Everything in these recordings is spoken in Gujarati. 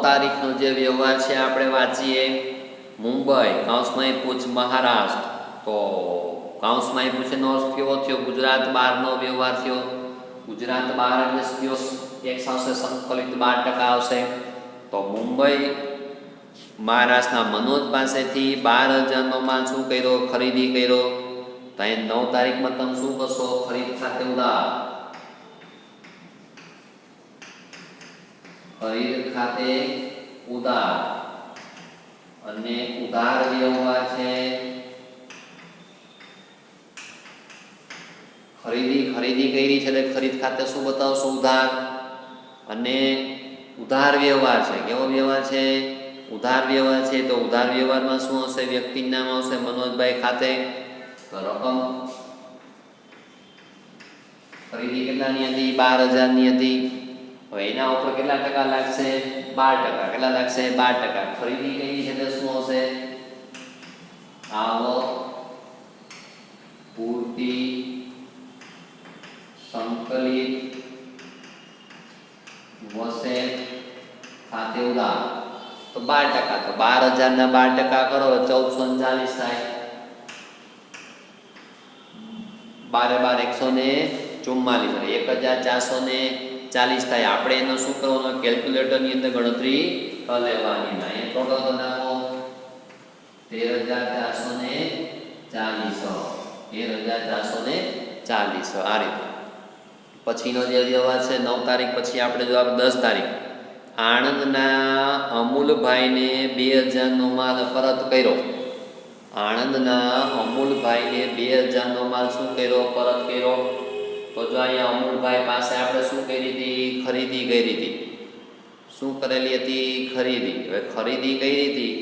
તારીખનો જે વ્યવહાર છે આપણે વાંચીએ. મુંબઈ કૌંસમાં પૂછ મહારાષ્ટ્ર, તો કૌંસમાં પૂછેનો અર્થ કેવો થયો? ગુજરાત બહારનો વ્યવહાર થયો. ગુજરાત બહાર એટલે કયો ટેક્સ આવશે? સંકલિત 12% આવશે. તો મુંબઈ મહારાષ્ટ્રના મનોજ પાસેથી 12,000નો માલ શું કર્યો? ખરીદી કર્યો. તો અહીં 9 તારીખમાં તમે શું કરશો? ખરીદ ખાતે ઉધાર. ખરીદ ખાતે ઉધાર અને ઉધાર વ્યવહાર છે. ખરીદી કરી છે એટલે ખરીદ ખાતે શું બતાવશો? ઉધાર. અને ઉધાર વ્યવહાર છે. કેવો વ્યવહાર છે? ઉધાર વ્યવહાર છે. તો ઉધાર વ્યવહારમાં શું હશે? વ્યક્તિનું નામ આવશે મનોજભાઈ ખાતે. તો રકમ ખરીદી કેટલાની હતી? 12,000ની હતી. હવે એના ઉપર કેટલા ટકા લાગશે? 12%. કેટલા લાગશે? 12%. ખરીદી કરી છે એટલે શું હશે? આવક પૂરતી સંકલિત વસે ખાતે ઉધાર. તો 12%. તો 12,000 ના 12% કરો 1440 થાય. 12 144 1,440 થાય. આપણે એનો શું કરવાનું? કેલ્ક્યુલેટરની અંદર ગણતરી લેવાની. અહીંયા ટોટલ નાખો 13,440. આ રીતે. પછીનો જે વ્યવહાર છે 9 તારીખ પછી આપણે જો 10 તારીખ આણંદના અમૂલભાઈને 2,000નો માલ પરત કર્યો. આણંદના અમૂલભાઈને 2,000નો માલ શું કર્યો? પરત કર્યો. તો જો અહીંયા અમૂલભાઈ પાસે આપણે શું કરી હતી? ખરીદી કરી હતી. શું કરેલી હતી? ખરીદી. હવે ખરીદી કરી હતી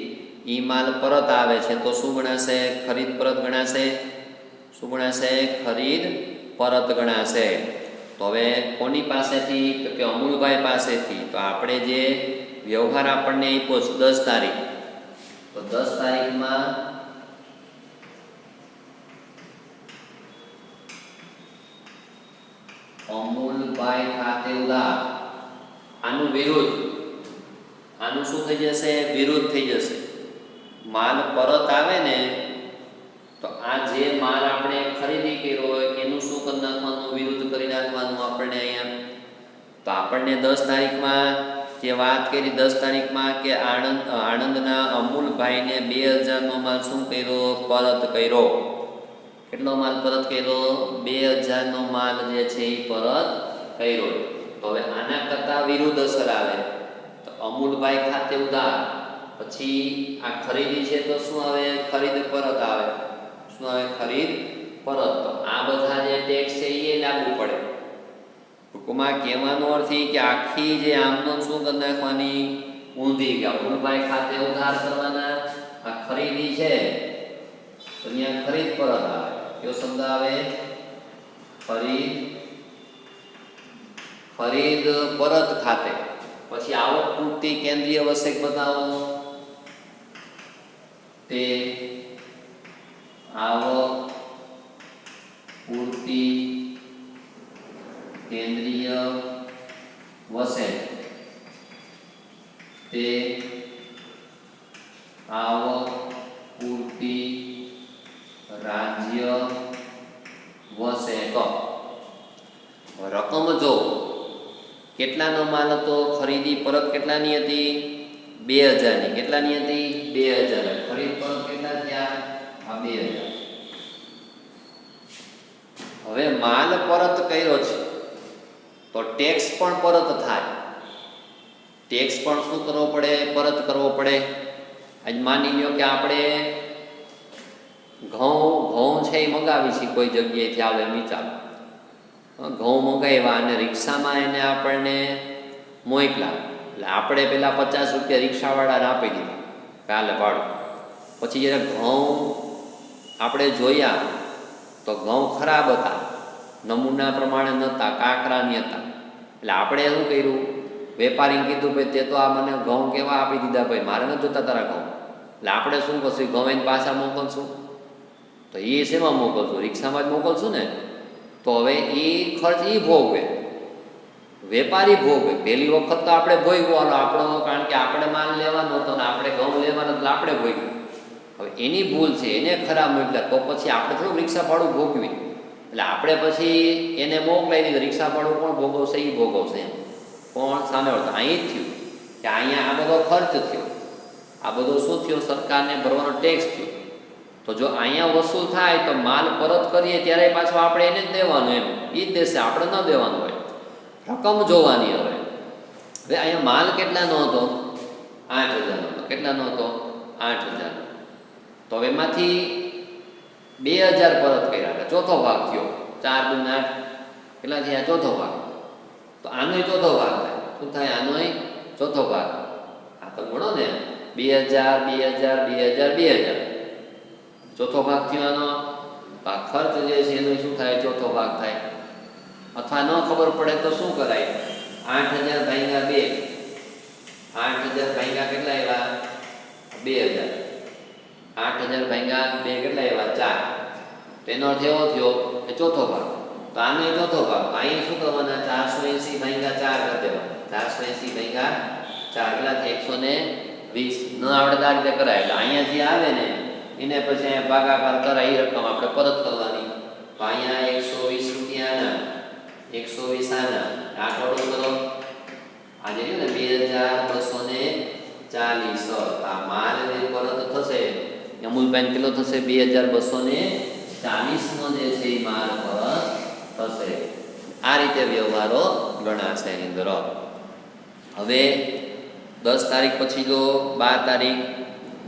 એ માલ પરત આવે છે તો શું ગણાશે? ખરીદ પરત ગણાશે. શું ગણાશે? ખરીદ પરત ગણાશે. તો હવે કોની પાસેથી? તો કે અમૂલભાઈ પાસેથી. તો આપણે જે વ્યવહાર આપણને આપ્યો 10 તારીખ, તો 10 તારીખમાં અમૂલભાઈ ખાતે ઉધાર. આનું વિરુદ્ધ, આનું શું થઈ જશે? વિરુદ્ધ થઈ જશે. માલ પરત આવે ને તો આ જે માલ આપણે ખરીદી કર્યો હોય એનું શું કરી નાખવાનું? વિરુદ્ધ કરી નાખવાનું આપણને અહીંયા. તો આપણને 10 તારીખમાં જે વાત કરી 10 તારીખમાં કે આણંદના અમૂલભાઈને 2,000નો માલ શું કર્યો? પરત કર્યો. કેટલો માલ પરત કર્યો? 2,000નો માલ જે છે એ પરત કર્યો. તો હવે આના કરતાં વિરુદ્ધ અસર આવે. તો અમૂલભાઈ ખાતે ઉધાર, પછી આ ખરીદી છે તો શું આવે? ખરીદ પરત આવે. શું આવે? ખરીદ પરત. તો આ બધા જે ટેક્સ છે એ લાગુ પડે. ટૂંકમાં કહેવાનો અર્થ એ કે આખી જે આમનો શું કરી નાખવાની? ઊંધી. કે અમૂલભાઈ ખાતે ઉધાર કરવાના, આ ખરીદી છે તો અહીંયા ખરીદ પરત આવે. કયો શબ્દ આવે? ખરીદ પરત ખાતે. પછી આવક પૂરતી કેન્દ્રીય વસેક બતાવો. તે આવક પૂરતી કેન્દ્રીય વસેક. તે આવક પૂરતી રાજ્ય વસેક. રકમ જો કેટલાનો માલ હતો? ખરીદી પરત કેટલાની હતી? 2,000ની. કેટલાની હતી? 2,000. ખરીદ પરત કેટલા થયા? આ 2,000. હવે માલ પરત કર્યો છે તો ટેક્સ પણ પરત થાય. ટેક્સ પણ શું કરવો પડે? પરત કરવો પડે. આજ માની લો કે આપણે ઘઉં છે એ મંગાવી છે કોઈ જગ્યાએથી, આવે વિચાર ઘઉં મંગાવ્યા અને રિક્ષામાં એને આપણને મોકલા. એટલે આપણે પહેલાં 50 રૂપિયા રિક્ષાવાળાને આપી દીધા કાલે ભાડું. પછી જ્યારે ઘઉં આપણે જોયા તો ઘઉં ખરાબ હતા, નમૂના પ્રમાણે નહોતા, કાંકરાની હતા. એટલે આપણે શું કર્યું? વેપારીને કીધું ભાઈ તે તો આ મને ઘઉં કેવા આપી દીધા ભાઈ, મારે નથી જોતા તારા ઘઉં. એટલે આપણે શું કરશું? ઘઉં એને પાછા મોકલશું. તો એ શેમાં મોકલશું? રિક્ષામાં જ મોકલશું ને. તો હવે એ ખર્ચ એ ભોગવે. વેપારી ભોગવે. પહેલી વખત તો આપણે ભોગવાનો આપણો, કારણ કે આપણે માલ લેવાનો હતો ને આપણે ઘઉં લેવાનો એટલે આપણે ભોગવ્યું. હવે એની ભૂલ છે, એને ખરાબ મોકલ્યા તો પછી આપણે થોડું રિક્ષા ભાડું ભોગવી, એટલે આપણે પછી એને મોકલાવી દીધું. રિક્ષા ભાડું કોણ ભોગવશે? એ ભોગવશે એમ. કોણ? સામે વળતો. અહીં જ થયું કે અહીંયા આ બધો ખર્ચ થયો, આ બધો શું થયો? સરકારને ભરવાનો ટેક્સ થયો. તો જો અહીંયા વસૂલ થાય તો માલ પરત કરીએ ત્યારે પાછું આપણે એને જ દેવાનું એમ. એ જ દેશે, આપણે ન દેવાનું હોય. રકમ જોવાની. હવે અહીંયા માલ કેટલાનો હતો? 8,000 હતો. કેટલાનો હતો? 8,000. તો હવે એમાંથી 2,000 પરત કર્યા હતા, ચોથો ભાગ થયો. 4 × 8 કેટલા થયા? ચોથો ભાગ. તો આનોય ચોથો ભાગ થાય. શું થાય? આનોય ચોથો ભાગ. આ તો ગણો ને, 2,000 2,000 2,000 2,000 ચોથો ભાગ થયો આનો. આ ખર્ચ જે છે એનો શું થાય? ચોથો ભાગ થાય. અથવા ન ખબર પડે તો શું કરાય? 8,000 ભાગ્યા 2. 8,000 ભાગ્યા કેટલા આવ્યા? 2,000. 8,000 ભાગ્યા 2 કેટલા આવ્યા? 4. તેનો અર્થ એવો થયો કે ચોથો ભાગ. તો આનો ચોથો ભાગ. અહીં શું કરવાના? 480 ભાગ્યા 4 કરી દેવાના. 480 ભાગ્યા 4 કેટલા થાય? 120. ન આવડે તો આ રીતે કરાય. એટલે અહીંયા જે આવે ને એને પછી અહીંયા ભાગાકાર કરાય, એ રકમ આપણે પરત કરવાની. તો અહીંયા 120 રૂપિયાના 120 આના 8 વડો કરો. આજે ને 2,240. આ માલ પરત થશે અમૂલભાઈ કેટલો થશે? 2,240 નો જે છે એ માલ પરત થશે. આ રીતે વ્યવહારો ગણાશે એની અંદર. હવે 10 તારીખ પછી જો 12 તારીખ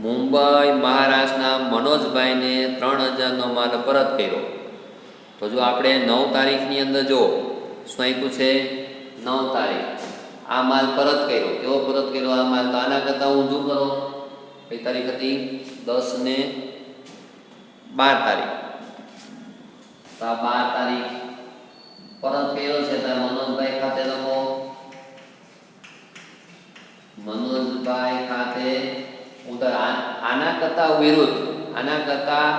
મુંબઈ મહારાષ્ટ્રના મનોજભાઈને 3,000 નો માલ પરત કર્યો. તો જો આપણે 9 તારીખની અંદર જો શું આપ્યું છે? 9 તારીખ આ માલ પરત કર્યો. કેવો પરત કર્યો આ માલ? તો આના કરતાં ઊંધું કરો. કઈ તારીખ હતી? 10 ને 12 તારીખ. તો આ 12 તારીખ પરત કર્યો છે. તો મનોજભાઈ ખાતે લખો. મનોજભાઈ ખાતે ઉધાર. આના કરતાં વિરુદ્ધ, આના કરતાં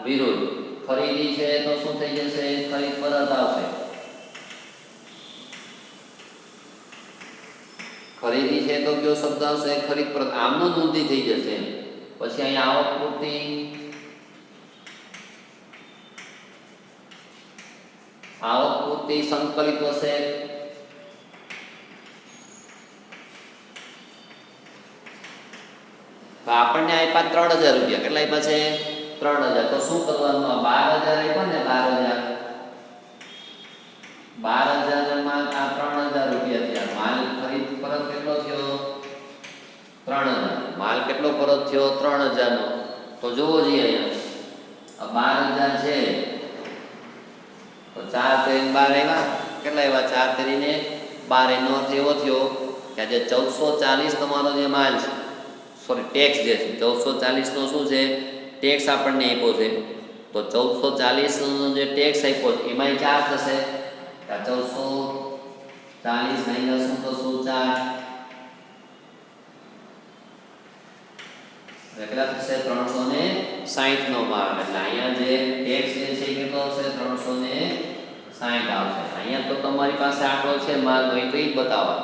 વિરુદ્ધ ખરીદી છે તો શું થઈ જશે? ખરીદ પરત આવશે. ખરીદી છે તો કયો શબ્દ આવશે? ખરીદ પરત. આમનો જ ઊંધી થઈ જશે. પછી અહીંયા આવક પૂર્તિ, આવક પૂર્તિ સંકલિત હશે. તો આપણને આપ્યા 3,000 રૂપિયા. કેટલા આપ્યા છે? 3,000. તો શું કરવાનું? આ 12,000 આપ્યા ને, 12,000 માં આ 3,000 રૂપિયા થયા. માલ ખરીદ પરત કેટલો થયો? 3,000. માલ કેટલો પરત થયો? 3,000 નો. તો જોવો જોઈએ અહીંયા આ 12,000 છે તો 4 × 12 આવ્યા. કેટલા આવ્યા? 4 × 12. એનો અર્થ એવો થયો કે આજે 1,440 તમારો જે માલ છે, સોરી ટેક્સ જે છે 1,440 નો શું છે? ટેક્સ આપણને આપ્યો છે. તો 1,440 નો જે ટેક્સ આપ્યો એમાંય 4 થશે. 1,440 ભાગ્યા શું તો શું? 4. કેટલા થશે? 360 નો માલ. એટલે અહીંયા જે ટેક્સ જે છે એ કેટલો આવશે? 360 આવશે. અહીંયા તો તમારી પાસે આંકડો છે માલ નો, એ તો એ બતાવવા.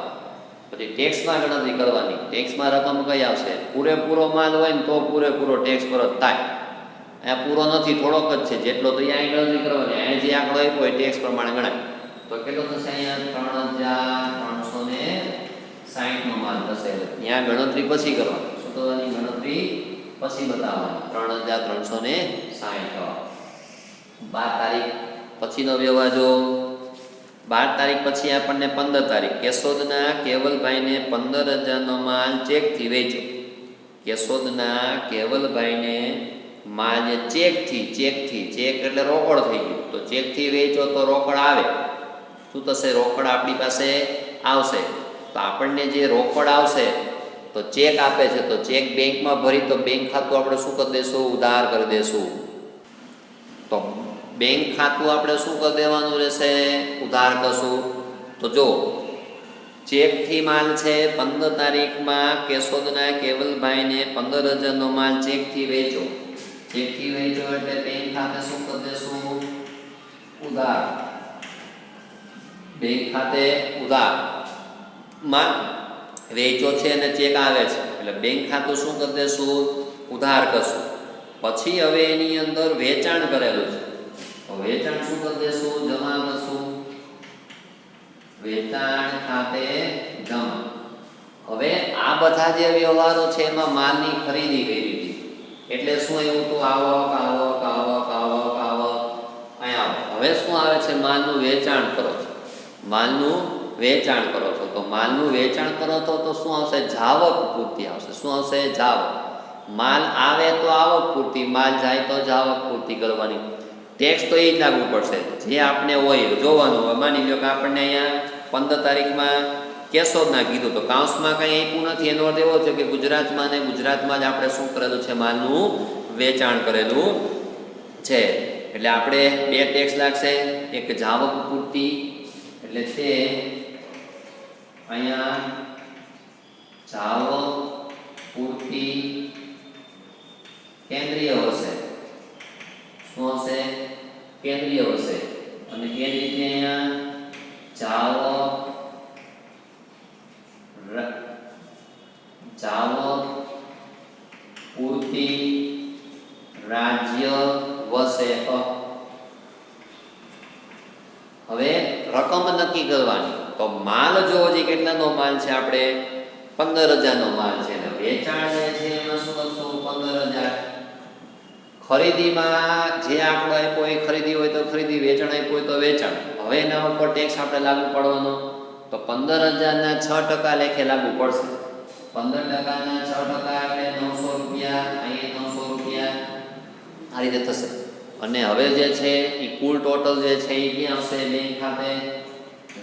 પછી ટેક્સમાં ગણતરી કરવાની. ટેક્સમાં રકમ કઈ આવશે? પૂરેપૂરો માલ હોય ને તો પૂરેપૂરો ટેક્સ પરત થાય. અહીંયા પૂરો નથી, થોડોક જ છે. જેટલો તો અહીંયા ગણતરી કરવાની. અહીંયા જે આંકડો આપ્યો હોય ટેક્સ પ્રમાણે ગણાય. તો કેટલો થશે? અહીંયા 3,360 નો માલ થશે. ત્યાં ગણતરી પછી કરવાની. શું કરવાની? ગણતરી પછી બતાવવાની. 3,360. 12 તારીખ પછીનો વ્યવહાર જો 12 તારીખ પછી આપણને 15 તારીખ કેશોદના કેવલભાઈને 15,000 નો માલ ચેકથી વેચ્યો. કેશોદના કેવલભાઈને માલ જે ચેકથી ચેક એટલે રોકડ થઈ ગયું. તો ચેકથી વેચો તો રોકડ આવે. શું થશે? રોકડ આપણી પાસે આવશે. તો આપણને જે રોકડ આવશે તો ચેક આપે છે તો ચેક બેંકમાં ભરી તો બેંક ખાતું આપણે શું કરી દઈશું? ઉધાર કરી દઈશું. તો બેંક ખાતું આપણે શું કરી દેવાનું રહેશે? ઉધાર કરશું. તો જો ચેકથી માલ છે 15 તારીખમાં કેશોદના કેવલભાઈને 15,000 નો માલ ચેકથી વેચો. ચેકથી વેચો એટલે બેંક ખાતે શું કરી દેશું? ઉધાર. બેંક ખાતે ઉધાર માલ વેચો છે અને ચેક આવે છે એટલે બેંક ખાતું શું કરી દેશું? ઉધાર કરશું. પછી હવે એની અંદર વેચાણ કરેલું છે તો વેચાણ શું કરી દેશું? જમા કરશું. વેચાણ ખાતે જમા. હવે આ બધા જે વ્યવહારો છે એમાં માલની ખરીદી કરી હતી એટલે શું એવું તો આવક આવક આવક આવક આવક અહીંયા. હવે શું આવે છે? માલનું વેચાણ કરો છો. માલનું વેચાણ કરો છો તો માલનું વેચાણ કરો છો તો શું આવશે? જાવક પૂર્તિ આવશે. શું આવશે? જાવક. માલ આવે તો આવક પૂર્તિ, માલ જાય તો જાવક પૂર્તિ કરવાની. ટેક્સ તો એ જ લાગુ પડશે જે આપણે હોય જોવાનું. માની લો કે આપણને અહીંયા 15 તારીખમાં કેસો જ ના કીધું તો કાઉન્સમાં કંઈ આપ્યું નથી. એનો અર્થ એવો છે કે ગુજરાતમાં ને ગુજરાતમાં જ આપણે શું કરેલું છે? માલનું વેચાણ કરેલું છે. એટલે આપણે 2 ટેક્સ લાગશે. એક જાવક પૂર્તિ એટલે તે અહીંયા જાવક પૂર્તિ કેન્દ્રીય હશે. શું હશે? કેન્દ્રીય હશે. અને એ રીતે અહીંયા જાવક પૂર્તિ રાજ્ય વસે. હવે રકમ નક્કી કરવાની તો માલ જો હજી કેટલાનો માલ છે? આપણે 15,000 નો માલ છે ને વેચાણ જે છે એમાં શું કરશું? 15,000. ખરીદીમાં જે આંકડો આપ્યો એ ખરીદી હોય તો ખરીદી, વેચાણ આપ્યું હોય તો વેચાણ. હવે એના ઉપર ટેક્સ આપણે લાગુ પડવાનો તો 15,000 ના 6% લેખે લાગુ પડશે. 15% ના 6% એટલે 900 રૂપિયા. અહીંયા 900 રૂપિયા આ રીતે થશે. અને હવે જે છે એ કુલ ટોટલ જે છે એ ક્યાં આવશે? બેંક ખાતે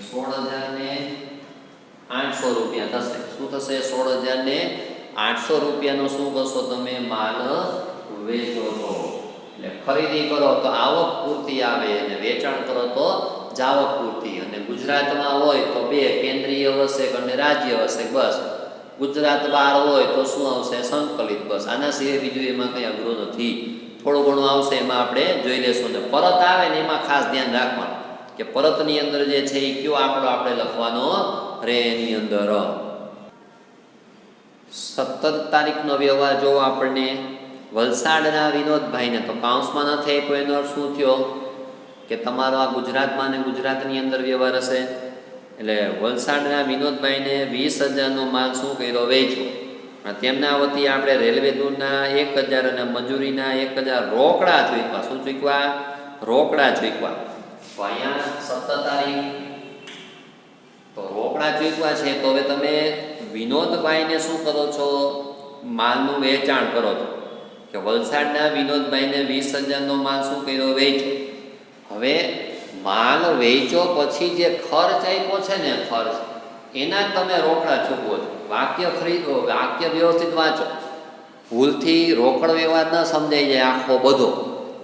16,800 રૂપિયા થશે. શું થશે? 16,800 રૂપિયાનો શું કરશો તમે? માલ વેચો છો. એટલે ખરીદી કરો તો આવક પૂર્તિ આવે અને વેચાણ કરો તો જાવક પૂર્તિ. અને ગુજરાતમાં હોય તો 2 કેન્દ્રીય વસેક અને રાજ્ય વસેક. બસ ગુજરાત બહાર હોય તો શું આવશે? સંકલિત. બસ આના સિવાય બીજું એમાં કંઈ અઘરું નથી. થોડું ઘણું આવશે એમાં આપણે જોઈ લેશું. ને પરત આવે ને એમાં ખાસ ધ્યાન રાખવાનું કે પરતની અંદર જે છે એ કયો આંકડો આપણે લખવાનો રે એની અંદર. 17 તારીખનો વ્યવહાર જોવો આપણને. વલસાડના વિનોદભાઈને તો કાઉન્સમાં નથી આપ્યો. એનો અર્થ શું થયો? કે તમારો આ ગુજરાતમાં ને ગુજરાતની અંદર વ્યવહાર હશે. એટલે વલસાડના વિનોદભાઈને 20,000 નો માલ શું કર્યો? વેચ્યો. તેમના વતી આપણે રેલવે દૂરના 1,000 અને મજૂરીના 1,000 રોકડા ચૂકવા. શું ચૂકવા? રોકડા ચૂકવા. તો અહીંયા 17 તારીખ તો રોકડા ચૂકવા છે. તો હવે તમે વિનોદભાઈને શું કરો છો? માલનું વેચાણ કરો છો કે વલસાડના વિનોદભાઈને 20,000 નો માલ શું કર્યો? વેચ્યો. હવે માલ વેચો પછી જે ખર્ચ આપ્યો છે ને ખર્ચ એના તમે રોકડા ચૂકવો છો. વાક્ય ખરીદો, વાક્ય વ્યવસ્થિત વાંચો. ભૂલથી રોકડ વ્યવહાર ન સમજાઈ જાય આખો બધો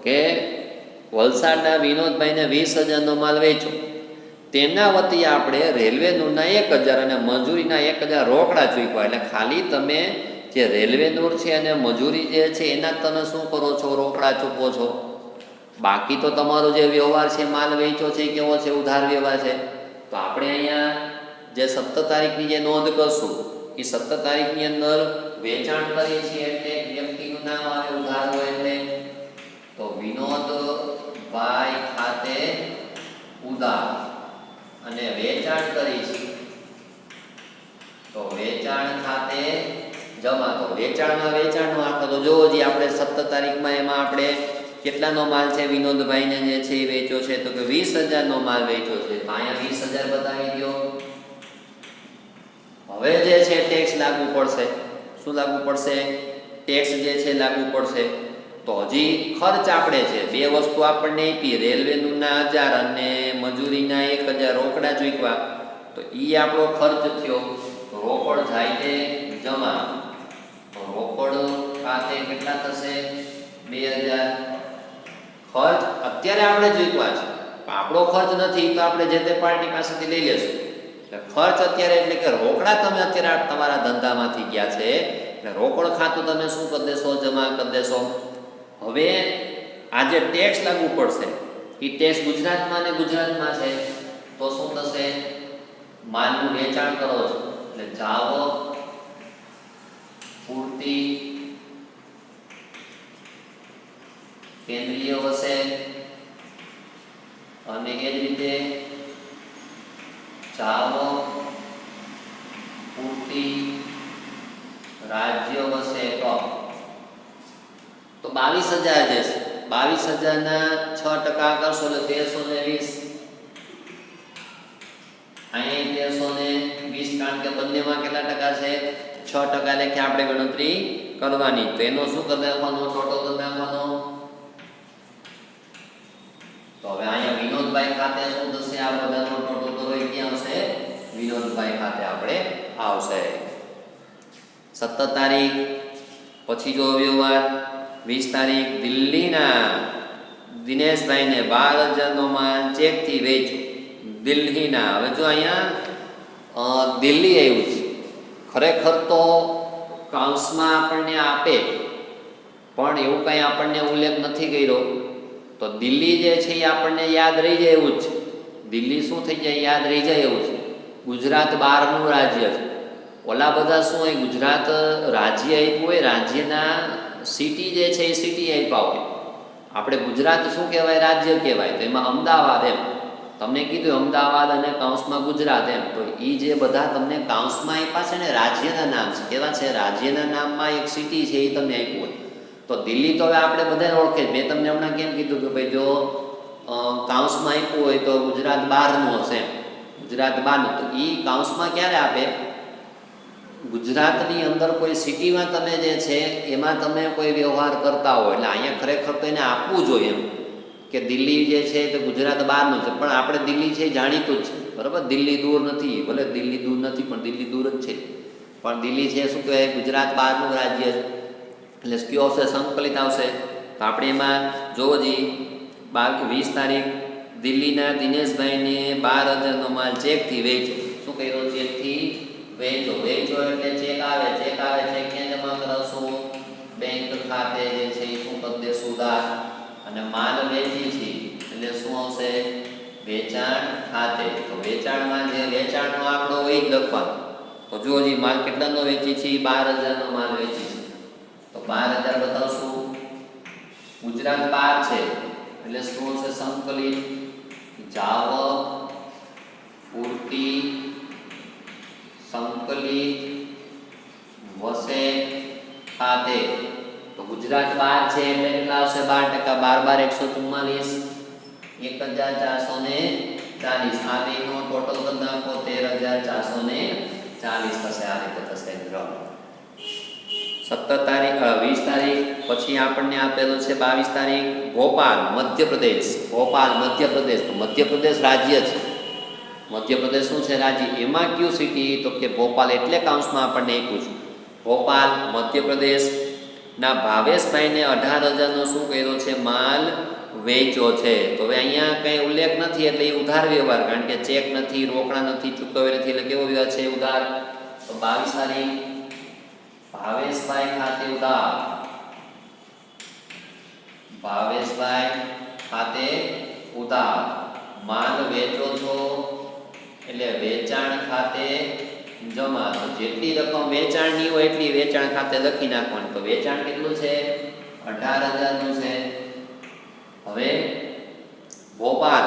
કે વલસાડના વિનોદભાઈને 20,000 નો માલ વેચો. તેમના વતી આપણે રેલવે દૂરના 1,000 અને મજૂરીના 1,000 રોકડા ચૂકવા. એટલે ખાલી તમે જે રેલવે દૂર છે અને મજૂરી જે છે એના તમે શું કરો છો? રોકડા ચૂકવો છો. બાકી તો તમારો જે વ્યવહાર છે માલ વેચો છે કેવો છે? ઉધાર વ્યવહાર છે. તો આપણે અહીંયા જે 17 તારીખની જે નોંધ કરશું એ 17 તારીખની અંદર વેચાણ કરીએ છીએ એટલે વ્યક્તિનું નામ આવે ઉધાર હોય એટલે તો વિનોદભાઈ ખાતે ઉધાર અને વેચાણ કરી છે તો વેચાણ ખાતે જમા. તો વેચાણમાં વેચાણનો આંકડો તો જોવો જે આપણે 17 તારીખમાં એમાં આપણે કેટલાનો માલ છે વિનોદભાઈને જે છે એ વેચ્યો છે? તો કે 20,000 નો માલ વેચ્યો છે. તો અહીંયા 20,000 બતાવી દો. હવે જે છે ટેક્સ લાગુ પડશે. શું લાગુ પડશે? ટેક્સ જે છે લાગુ પડશે. તો હજી ખર્ચ આપણે છે 2 વસ્તુ આપણને આપી, રેલવેના 1,000 અને મજૂરીના 1,000 રોકડા ચૂકવા. તો એ આપણો ખર્ચ થયો. રોકડ જાય તે જમા. તો રોકડ ખાતે કેટલા થશે? 2,000. ખર્ચ અત્યારે આપણે ચૂકવા છે, આપણો ખર્ચ નથી તો આપણે જે તે પાર્ટી પાસેથી લઈ લેશું. એટલે ખર્ચ અત્યારે એટલે કે રોકડા તમે અત્યારે તમારા ધંધામાંથી ગયા છે એટલે રોકડ ખાતું તમે શું કરી દેશો? જમા કરી દેશો. હવે આ જે ટેક્સ લાગુ પડશે એ ટેક્સ ગુજરાતમાં ને ગુજરાતમાં છે તો તો શું થશે? માલનું વેચાણ કરો છો એટલે જાવક, પૂર્તિ, કેન્દ્રીય વસે અને એ જ રીતે જાવક, પૂર્તિ, રાજ્ય વસે તો 22,000 જે છે 22,000 ના 6% કરશો એટલે 1320. અહીંયા 1320 કારણ કે બંનેમાં કેટલા ટકા છે? 6% લેખે આપણે ગણતરી કરવાની. તો એનો શું કરી નાખવાનો? ટોટલ કરી નાખવાનો. તો હવે અહીંયા વિનોદભાઈ ખાતે શું થશે? આ બધાનો ટોટલ કરો એ ક્યાં આવશે? વિનોદભાઈ ખાતે આપણે આવશે. 17 તારીખ પછી જો વ્યવહાર 20 તારીખ દિલ્હીના દિનેશભાઈને 12,000નો માલ ચેકથી વેચ્યો. દિલ્હીના, હવે જો અહીંયા દિલ્હી આવ્યું છે, ખરેખર તો કાઉન્સમાં આપણને આપે પણ એવું કંઈ આપણને ઉલ્લેખ નથી કર્યો. તો દિલ્હી જે છે એ આપણને યાદ રહી જાય એવું જ છે. દિલ્હી શું થઈ જાય? યાદ રહી જાય એવું છે. ગુજરાત બહારનું રાજ્ય છે. ઓલા બધા શું હોય? ગુજરાત રાજ્ય આપ્યું હોય, રાજ્યના સિટી જે છે એ સિટી આપ્યા હોય. આપણે ગુજરાત શું કહેવાય? રાજ્ય કહેવાય. તો એમાં અમદાવાદ એમ તમને કીધું, અમદાવાદ અને કાઉન્સમાં ગુજરાત એમ. તો એ જે બધા તમને કાઉન્સમાં આપ્યા છે ને રાજ્યના નામ છે. કેવા છે? રાજ્યના નામમાં એક સિટી છે એ તમને આપ્યું હોય. તો દિલ્હી તો હવે આપણે બધા ઓળખે જ. મેં તમને હમણાં કેમ કીધું કે ભાઈ જો કાઉન્સમાં આપ્યું હોય તો ગુજરાત બહારનું હશે. ગુજરાત બહારનું તો એ કાઉન્સમાં ક્યારે આપે? ગુજરાતની અંદર કોઈ સિટીમાં તમે જે છે એમાં તમે કોઈ વ્યવહાર કરતા હોય એટલે અહીંયા ખરેખર તો એને આપવું જોઈએ એમ કે દિલ્હી જે છે તો ગુજરાત બહારનું છે. પણ આપણે દિલ્હી છે જાણીતું જ છે, બરાબર? દિલ્હી દૂર નથી, ભલે દિલ્હી દૂર નથી પણ દિલ્હી દૂર જ છે. પણ દિલ્હી છે શું કહેવાય? ગુજરાત બહારનું રાજ્ય છે. એટલે કયો આવશે? સંકલિત આવશે. તો આપણે એમાં જોવો જઈએ 20 તારીખ દિલ્હીના દિનેશભાઈને 12,000નો માલ ચેકથી વેચ્યો. શું કર્યો? ચેકથી વેચો. વેચો એટલે ચેક આવે. ચેક આવે છે ક્યાં જમા કરાવશું? બેંક ખાતે જે છે એ શું કરી દેશું? ઉધાર. અને માલ વેચી છે એટલે શું આવશે? વેચાણ ખાતે. તો વેચાણમાં જે વેચાણનો આંકડો હોય જ લખવાનો. તો જુઓ જી માલ કેટલાનો વેચી છે? 12,000નો માલ વેચી છે. તો 12,000 બતાવશું. ગુજરાત બહાર છે એટલે શું છે? સંકલિત જાવક, પૂર્તિ, સંકલિત વસે ખાતે. તો ગુજરાત બહાર છે એટલે કેટલા આવશે? 12%. 12 1,440. આ બેનો ટોટલ કરી નાખો 13,440 થશે. આ રીતે થશે. 17 તારીખ 20 તારીખ પછી આપણને આપેલું છે 22 તારીખ ભોપાલ મધ્યપ્રદેશ. ભોપાલ મધ્યપ્રદેશ. તો મધ્યપ્રદેશ રાજ્ય છે. મધ્યપ્રદેશ શું છે? રાજ્ય. એમાં કયું સિટી? તો કે ભોપાલ. એટલે કાઉન્સમાં આપણને આપ્યું છે ભોપાલ મધ્યપ્રદેશના ભાવેશભાઈને 18,000નો શું કર્યો છે? માલ વેચ્યો છે. તો હવે અહીંયા કંઈ ઉલ્લેખ નથી એટલે એ ઉધાર વ્યવહાર, કારણ કે ચેક નથી, રોકડા નથી, ચૂકવ્યા નથી, એટલે કેવો વ્યવહાર છે? ઉધાર. તો 22 તારીખ ભાવેશભાઈ ખાતે ઉધાર. ભાવેશભાઈ ખાતે ઉધાર. માલ વેચો છો એટલે વેચાણ ખાતે જમા. તો જેટલી રકમ વેચાણની હોય એટલી વેચાણ ખાતે લખી નાખવાની. તો વેચાણ કેટલું છે? 18,000નું છે. હવે ભોપાલ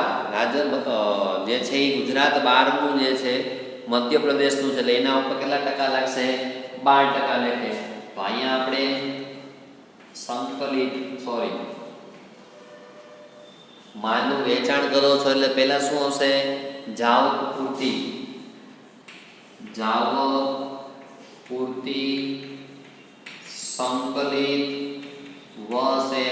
જે છે એ ગુજરાત બહારનું જે છે મધ્યપ્રદેશનું છે એટલે એના ઉપર કેટલા ટકા લાગશે? 12% લેખે. તો અહીંયા આપણે સંકલિત માલનું વેચાણ કરો છો એટલે પહેલા શું આવશે? જાવક, પૂર્તિ. જાવક, પૂર્તિ, સંકલિત વસે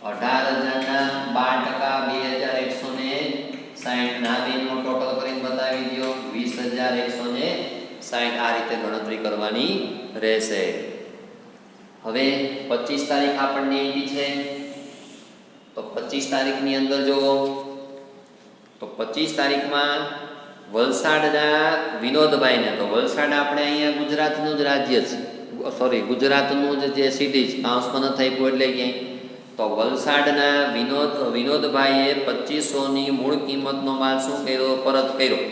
18,000ના 12%, 2,160. ના બેનો ટોટલ કરીને બતાવી દો 20,160. આ રીતે ગણતરી કરવાની રહેશે. હવે 25 તારીખ આપણને એવી છે. તો 25 તારીખની અંદર જો તો 25 તારીખમાં વલસાડના વિનોદભાઈને, તો વલસાડ આપણે અહીંયા ગુજરાતનું જ રાજ્ય છે, ગુજરાતનું જ જે સિટી છે, કાઉન્સમાં ન થઈ ગયું એટલે ક્યાંય. તો વલસાડના વિનોદભાઈએ 2500ની મૂળ કિંમતનો માલ શું કર્યો? પરત કર્યો.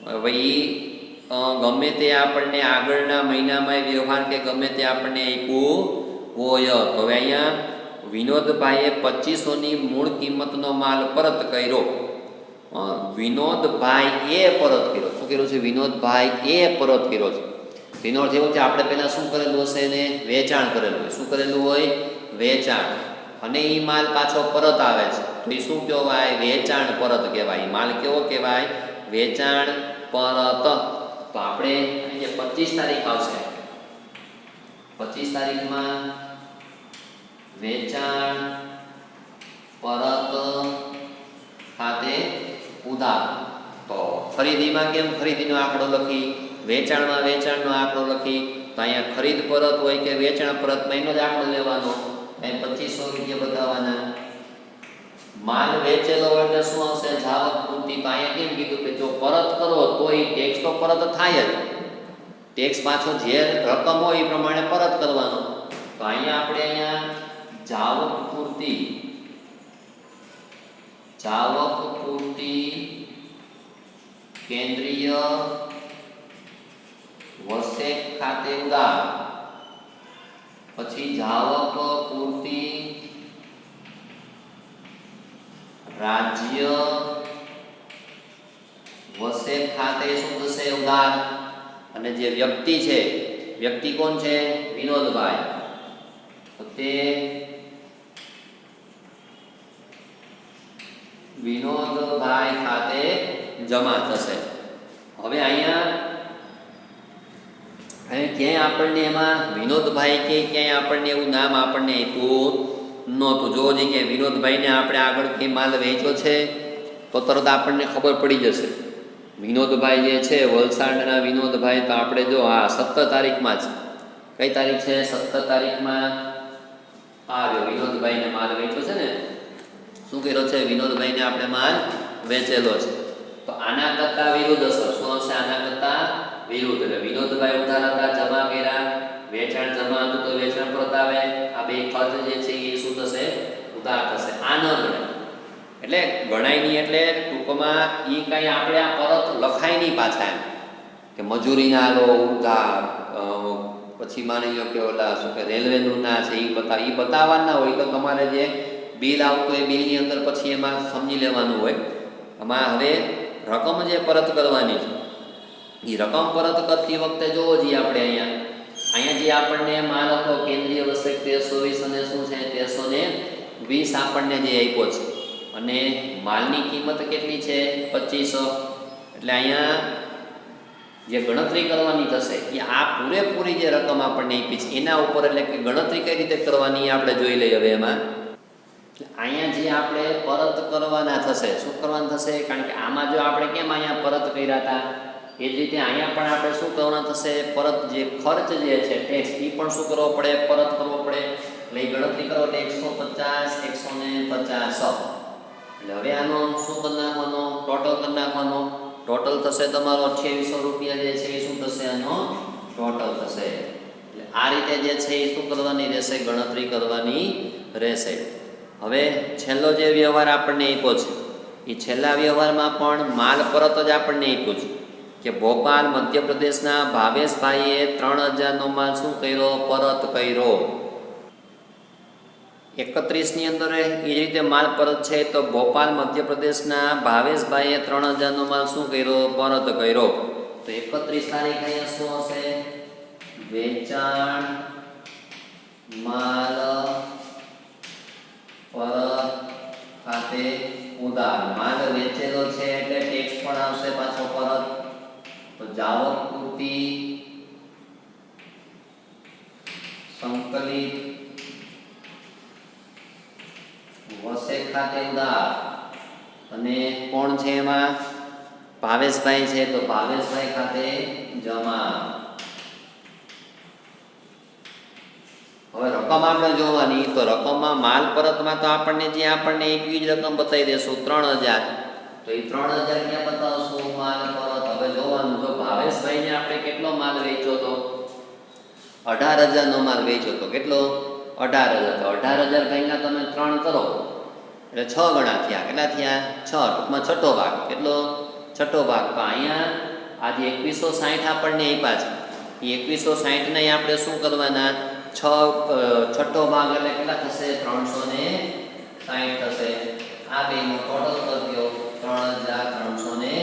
હવે ગમે તે આપણને આગળના મહિનામાં વ્યવહાર કે ગમે તે આપણને આપ્યું હોય તો હવે અહીંયા વિનોદભાઈએ 2500ની મૂળ કિંમતનો માલ પરત કર્યો. વિનોદભાઈ એ પરત કર્યો. શું કર્યું છે? વિનોદભાઈ એ પરત કર્યો છે. તેનો અર્થ એવો છે આપણે પહેલાં શું કરેલું હશે? એને વેચાણ કરેલું હોય. શું કરેલું હોય? વેચાણ. અને એ માલ પાછો પરત આવે છે તો એ શું કહેવાય? વેચાણ પરત કહેવાય. માલ કેવો કહેવાય? વેચાણ પરત. તો આપણે જે 25 તારીખ આવશે, 25 તારીખમાં વેચાણ પરત ખાતે ઉધાર. તો ખરીદીમાં કેમ ખરીદીનો આંકડો લખી, વેચાણમાં વેચાણનો આંકડો લખી. તો અહીંયા ખરીદ પરત હોય કે વેચાણ પરતમાં એનો જ આંકડો લેવાનો. અહીં 2500 રૂપિયા બતાવવાના. માલ વેચેલો હોય એટલે શું આવશે? જાવક પૂર્તિ. તો અહીંયા કેમ કીધું કે જો પરત કરો તો એ ટેક્સ તો પરત થાય જ. ટેક્સ પાછો જે રકમ હોય એ પ્રમાણે પરત કરવાનો. તો અહીંયા જાવક પૂર્તિ કેન્દ્રીય વસેક ખાતે ઉધાર. પછી જાવક પૂર્તિ રાજ્ય વસેક ખાતે શું થશે? ઉધાર. અને જે વ્યક્તિ છે, વ્યક્તિ કોણ છે? વિનોદભાઈ. તો તે વિનોદભાઈ ખાતે જમા થશે. હવે અહીંયા ક્યાંય આપણને એમાં વિનોદભાઈ કે ક્યાંય આપણને એવું નામ આપણને આપ્યું નહોતું. જો કે વિનોદભાઈને આપણે આગળ કંઈ માલ વેચ્યો છે તો તરત આપણને ખબર પડી જશે. વિનોદભાઈ જે છે વલસાડના વિનોદભાઈ, તો આપણે જો 17 તારીખમાં જ, કઈ તારીખ છે? 17 તારીખમાં આવ્યો વિનોદભાઈને માલ વેચ્યો છે ને. શું કર્યો છે? વિનોદભાઈને આપણે માલ વેચેલો છે. તો આના કરતા વિરુદ્ધ અસર શું હશે? આના કરતા વિરુદ્ધ. એટલે વિનોદભાઈ ઉધાર હતા, જમા કર્યા, વેચાણ જમા હતું તો વેચાણ પરત આવે. આ બે ખર્ચ જે છે એ શું થશે? ઉધાર થશે. આ ન ગણાય. એટલે ગણાય નહીં. એટલે ટૂંકમાં એ કાંઈ આપણે આ પરત લખાય નહીં પાછા. એમ કે મજૂરીના લો ઉધાર, પછી માની લો કે ઓલા શું કે રેલવેનું ના છે એ બતાવવાના હોય. તો તમારે જે બિલ આવતું એ બિલની અંદર પછી એમાં સમજી લેવાનું હોય. આમાં હવે રકમ જે પરત કરવાની છે એ રકમ પરત કરતી વખતે જોવો જોઈએ આપણે અહીંયા જે આપણને માલ હતો કેન્દ્રીય વસેક 1320 અને શું છે 1320 આપણને જે આપ્યો છે અને માલની કિંમત કેટલી છે 2500. એટલે અહીંયા જે ગણતરી કરવાની થશે એ આ પૂરેપૂરી જે રકમ આપણને આપી છે એના ઉપર, એટલે કે ગણતરી કઈ રીતે કરવાની આપણે જોઈ લઈએ. હવે એમાં અહીંયા જે આપણે પરત કરવાના થશે, શું કરવાનું થશે? કારણ કે આમાં જો આપણે કેમ અહીંયા પરત કર્યા હતા એ જ રીતે અહીંયા પણ આપણે શું કરવાના થશે? પરત જે ખર્ચ જે છે ટેક્સ એ પણ શું કરવો પડે? પરત કરવો પડે. એટલે ગણતરી કરો એટલે 150 150. એટલે હવે આનો શું કરી નાખવાનો? ટોટલ કરી નાખવાનો. ટોટલ થશે તમારો 2800 રૂપિયા જે છે એ શું થશે? આનો ટોટલ થશે. એટલે આ રીતે જે છે એ શું કરવાની રહેશે? ગણતરી કરવાની રહેશે. હવે છેલ્લો જે વ્યવહાર આપણને આપ્યો છે એ છેલ્લા વ્યવહારમાં પણ માલ પરત જ આપણને આપ્યો છે કે ભોપાલ મધ્યપ્રદેશના ભાવેશભાઈએ 3000નો માલ શું કર્યો? પરત કર્યો. 31ની અંદર એ રીતે માલ પરત છે. તો ભોપાલ મધ્યપ્રદેશના ભાવેશભાઈએ 3000નો માલ શું કર્યો? પરત કર્યો. તો 31 તારીખ અહીંયા શું હશે? વેચાણ માલ પરત ખાતે ઉધાર. માલ વેચેલો છે એટલે ટેક્સ પણ આવશે પાછો પરત. તો જાવક પૂર્તિ સંકલિત વસેક ખાતે ઉધાર. અને કોણ છે એમાં? ભાવેશભાઈ છે. તો ભાવેશભાઈ ખાતે જમા. હવે રકમ આપણે જોવાની. તો રકમમાં માલ પરતમાં તો આપણને જે આપણને એવી જ રકમ બતાવી દેશું 3000. તો એ 3000 ક્યાં બતાવશું? માલ પરત. હવે જોવાનું, જો ભાવેશભાઈને આપણે કેટલો માલ વેચ્યો હતો? 18000નો માલ વેચ્યો હતો. કેટલો? 18,000. તો 18,000 ભાગ્યા તમે 3 કરો એટલે 6 ગણા થયા. કેટલા થયા? 6. ટૂંકમાં છઠ્ઠો ભાગ. કેટલો? છઠ્ઠો ભાગ. તો અહીંયા આજે 2160 આપણને આપ્યા છે. એ 2160 ને આપણે શું કરવાના? છઠ્ઠો ભાગ એટલે કેટલા થશે? 360 થશે. આ બેનો ટોટલ કરી દો 3,360.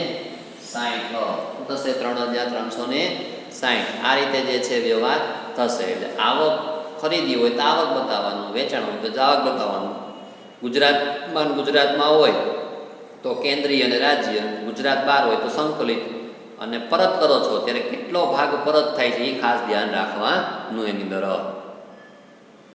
શું થશે? 3,360. આ રીતે જે છે વ્યવહાર થશે. એટલે આવક ખરીદી હોય તો આવક બતાવવાનું, વેચાણ હોય તો આવક બતાવવાનું. ગુજરાતમાં હોય તો કેન્દ્રીય અને રાજ્ય, ગુજરાત બહાર હોય તો સંકલિત. અને પરત કરો છો ત્યારે કેટલો ભાગ પરત થાય છે એ ખાસ ધ્યાન રાખવાનું એની અંદર.